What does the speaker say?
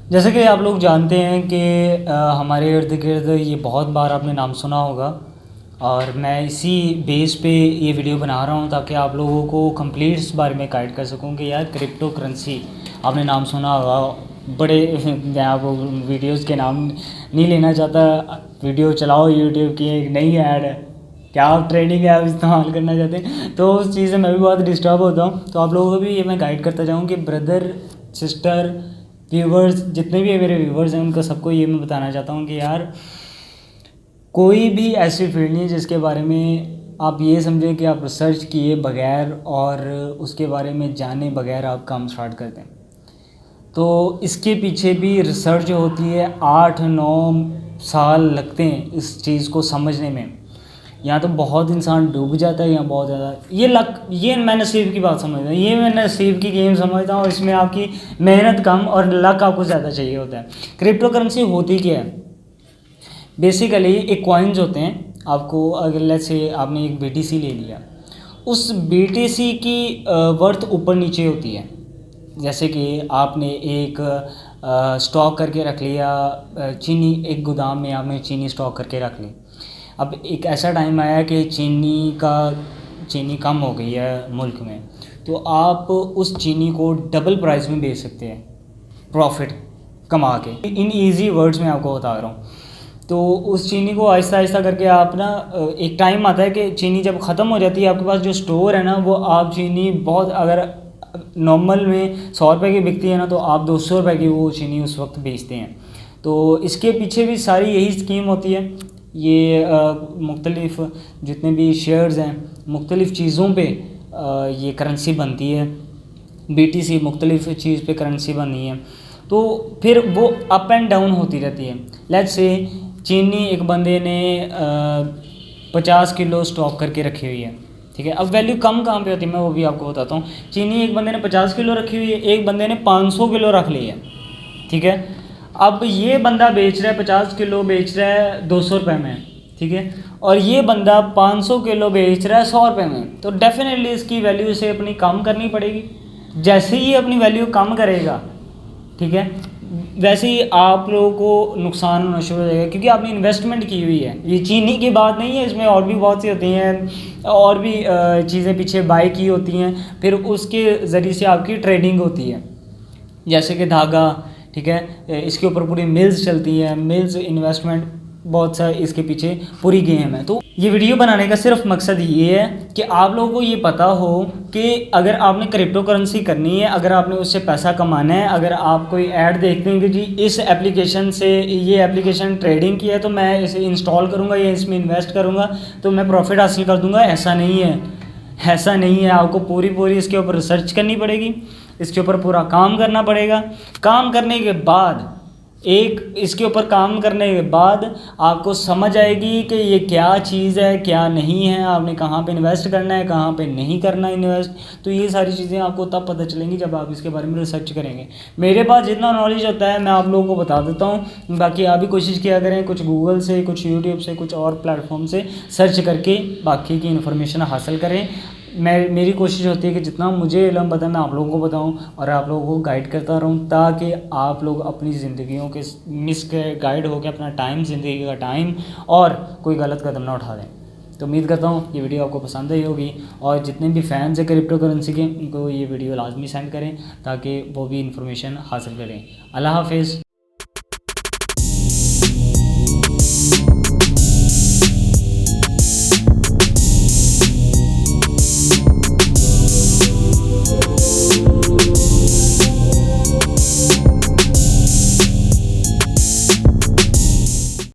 जैसे कि आप लोग जानते हैं कि हमारे इर्द गिर्द ये बहुत बार आपने नाम सुना होगा, और मैं इसी बेस पे ये वीडियो बना रहा हूँ ताकि आप लोगों को कंप्लीट इस बारे में गाइड कर सकूँ कि यार क्रिप्टो करेंसी आपने नाम सुना होगा। बड़े मैं आपको वीडियोस के नाम नहीं लेना चाहता। वीडियो चलाओ यूट्यूब की एक नई ऐड है, क्या आप ट्रेडिंग ऐप इस्तेमाल करना चाहते हैं, तो उस चीज़ से मैं भी बहुत डिस्टर्ब होता हूँ। तो आप लोगों को भी ये मैं गाइड करता जाऊँ कि ब्रदर सिस्टर व्यूवर्स जितने भी मेरे व्यूवर्स हैं उनका सबको ये मैं बताना चाहता हूँ कि यार कोई भी ऐसी फील्ड नहीं है जिसके बारे में आप ये समझें कि आप रिसर्च किए बगैर और उसके बारे में जाने बगैर आप काम स्टार्ट करते हैं। तो इसके पीछे भी रिसर्च जो होती है 8-9 साल लगते हैं इस चीज़ को समझने में। यहाँ तो बहुत इंसान डूब जाता है, यहाँ बहुत ज़्यादा ये मैं नसीब की बात समझता हूँ, ये मैं नसीब की गेम समझता हूँ। इसमें आपकी मेहनत कम और लक आपको ज़्यादा चाहिए होता है। क्रिप्टो करेंसी होती क्या है? बेसिकली एक कॉइन्स होते हैं। आपको अगर लेट्स से आपने एक BTC ले लिया, उस BTC की वर्थ ऊपर नीचे होती है। जैसे कि आपने एक स्टॉक करके रख लिया चीनी, एक गोदाम में आपने चीनी स्टॉक करके रख ली। अब एक ऐसा टाइम आया कि चीनी कम हो गई है मुल्क में, तो आप उस चीनी को डबल प्राइस में बेच सकते हैं प्रॉफिट कमा के। इन इजी वर्ड्स में आपको बता रहा हूँ। तो उस चीनी को आहिस्ता आहिस्ता करके आप ना, एक टाइम आता है कि चीनी जब ख़त्म हो जाती है, आपके पास जो स्टोर है ना, वो आप चीनी बहुत, अगर नॉर्मल में 100 रुपये की बिकती है ना, तो आप 200 रुपये की वो चीनी उस वक्त बेचते हैं। तो इसके पीछे भी सारी यही स्कीम होती है। ये मुख्तलिफ़ जितने भी शेयर्स हैं, मुख्तलिफ़ चीज़ों पे ये करेंसी बनती है। BTC मुख्तलिफ़ चीज़ पे करेंसी बनी है, तो फिर वो अप एंड डाउन होती रहती है। लेट्स से चीनी एक बंदे ने 50 किलो स्टॉक करके रखी हुई है, ठीक है। अब वैल्यू कम कहाँ पे होती है मैं वो भी आपको बताता हूँ। चीनी एक बंदे ने 50 किलो रखी हुई है, एक बंदे ने 500 किलो रख ली है, ठीक है। अब ये बंदा बेच रहा है 50 किलो बेच रहा है 200 रुपये में, ठीक है, और ये बंदा 500 किलो बेच रहा है 100 रुपये में। तो डेफिनेटली इसकी वैल्यू से अपनी कम करनी पड़ेगी। जैसे ही अपनी वैल्यू कम करेगा, ठीक है, वैसे ही आप लोगों को नुकसान होना शुरू हो जाएगा, क्योंकि आपने इन्वेस्टमेंट की हुई है। ये चीनी की बात नहीं है, इसमें और भी बहुत सी होती हैं, और भी चीज़ें पीछे बाई की होती हैं, फिर उसके ज़रिए से आपकी ट्रेडिंग होती है। जैसे कि धागा, ठीक है, इसके ऊपर पूरी मिल्स चलती हैं, मिल्स इन्वेस्टमेंट बहुत सा इसके पीछे पूरी गेम है। तो ये वीडियो बनाने का सिर्फ मकसद ये है कि आप लोगों को ये पता हो कि अगर आपने क्रिप्टो करेंसी करनी है, अगर आपने उससे पैसा कमाना है, अगर आप कोई ऐड देखते हैं कि जी इस एप्लीकेशन से, ये एप्लीकेशन ट्रेडिंग की है तो मैं इसे इंस्टॉल करूँगा या इसमें इन्वेस्ट करूँगा तो मैं प्रॉफिट हासिल कर दूँगा, ऐसा नहीं है। ऐसा नहीं है। आपको पूरी इसके ऊपर रिसर्च करनी पड़ेगी, इसके ऊपर पूरा काम करना पड़ेगा। काम करने के बाद इसके ऊपर काम करने के बाद आपको समझ आएगी कि ये क्या चीज़ है, क्या नहीं है, आपने कहाँ पे इन्वेस्ट करना है, कहाँ पे नहीं करना इन्वेस्ट। तो ये सारी चीज़ें आपको तब पता चलेंगी जब आप इसके बारे में रिसर्च करेंगे। मेरे पास जितना नॉलेज होता है मैं आप लोगों को बता देता हूँ, बाकी आप भी कोशिश किया करें, कुछ गूगल से, कुछ यूट्यूब से, कुछ और प्लेटफॉर्म से सर्च करके बाकी की इन्फॉर्मेशन हासिल करें। मेरी कोशिश होती है कि जितना मुझे इल्म पता है मैं आप लोगों को बताऊं और आप लोगों को गाइड करता रहूं, ताकि आप लोग अपनी ज़िंदगियों के गाइड होकर अपना टाइम, ज़िंदगी का टाइम और कोई गलत कदम ना उठा दें। तो उम्मीद करता हूं ये वीडियो आपको पसंद आई होगी, और जितने भी फैंस हैं क्रिप्टो करेंसी के उनको ये वीडियो लाजमी सेंड करें ताकि वो भी इंफॉर्मेशन हासिल करें। अल्लाह हाफिज़।